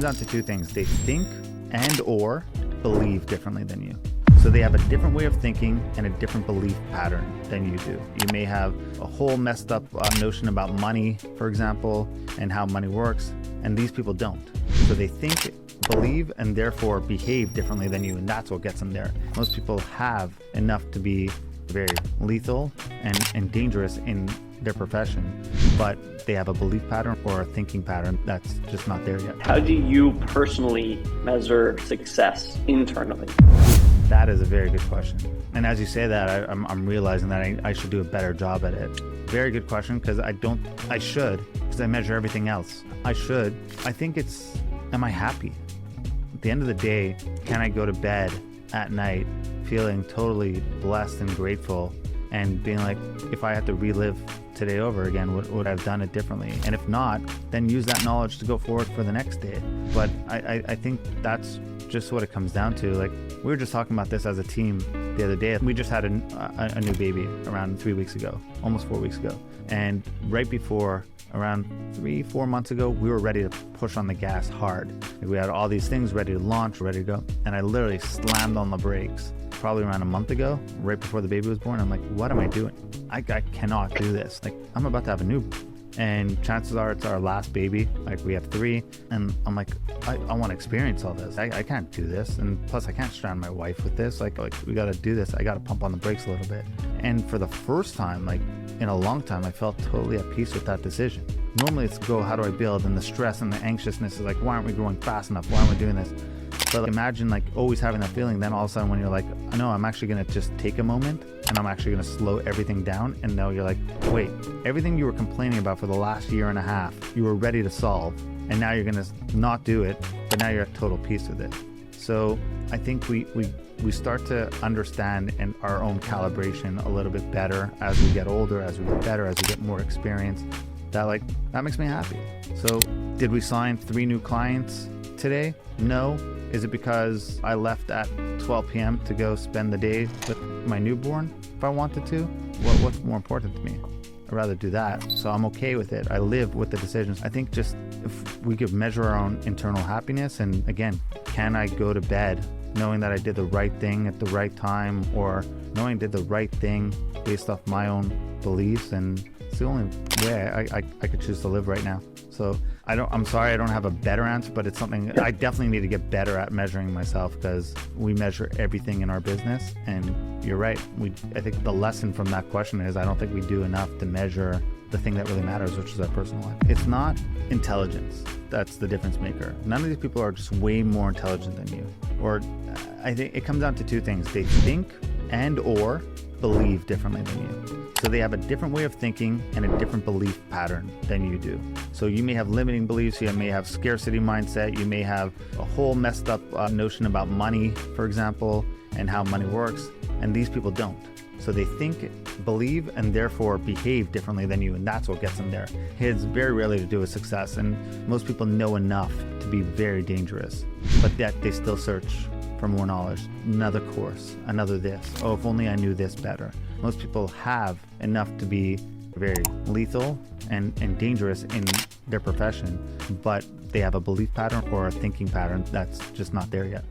comes down to two things. They think and or believe differently than you. So they have a different way of thinking and a different belief pattern than you do. You may have a whole messed up notion about money, for example, and how money works, and these people don't. So they think, believe, and therefore behave differently than you, and that's what gets them there. Most people have enough to be very lethal and dangerous in their profession, but they have a belief pattern or a thinking pattern that's just not there yet. How do you personally measure success internally? That is a very good question. And as you say that, I'm realizing that I should do a better job at it. Very good question, because I should, because I measure everything else. I think it's, am I happy? At the end of the day, can I go to bed at night feeling totally blessed and grateful and being like, if I had to relive today over again, would I have done it differently? And if not, then use that knowledge to go forward for the next day. But I think that's just what it comes down to. Like, we were just talking about this as a team the other day. We just had a new baby around 3 weeks ago, almost 4 weeks ago. And right before, around 3-4 months ago, we were ready to push on the gas hard. Like, we had all these things ready to launch, ready to go. And I literally slammed on the brakes probably around a month ago, right before the baby was born. I'm like, what am I doing? I cannot do this. Like, I'm about to have a newborn. And chances are it's our last baby. Like, we have 3. And I'm like, I want to experience all this. I can't do this. And plus, I can't strand my wife with this. Like we got to do this. I got to pump on the brakes a little bit. And for the first time, like in a long time, I felt totally at peace with that decision. Normally it's go, how do I build? And the stress and the anxiousness is like, why aren't we growing fast enough? Why aren't we doing this? But like, imagine like always having that feeling. Then all of a sudden when you're like, no, I'm actually going to just take a moment and I'm actually going to slow everything down. And now you're like, wait, everything you were complaining about for the last year and a half, you were ready to solve. And now you're going to not do it, but now you're at total peace with it. So I think we start to understand and our own calibration a little bit better as we get older, as we get better, as we get more experience. That makes me happy. So did we sign 3 new clients today? No. Is it because I left at 12 p.m. to go spend the day with my newborn if I wanted to? What's more important to me? I'd rather do that. So I'm okay with it. I live with the decisions. I think just if we could measure our own internal happiness, and again, can I go to bed knowing that I did the right thing at the right time, or knowing I did the right thing based off my own beliefs? And it's the only way I could choose to live right now. So I'm sorry I don't have a better answer, but it's something I definitely need to get better at measuring myself, because we measure everything in our business. And you're right. I think the lesson from that question is I don't think we do enough to measure the thing that really matters, which is our personal life. It's not intelligence that's the difference maker. None of these people are just way more intelligent than you. Or I think it comes down to two things. They think and or believe differently than you. So they have a different way of thinking and a different belief pattern than you do. So you may have limiting beliefs, you may have scarcity mindset, you may have a whole messed up notion about money, for example, and how money works, and these people don't. So they think, believe, and therefore behave differently than you, and that's what gets them there. It's very rarely to do with success, and most people know enough to be very dangerous, but yet they still search for more knowledge, another course, another this. Oh, if only I knew this better. Most people have enough to be very lethal and dangerous in their profession, but they have a belief pattern or a thinking pattern that's just not there yet.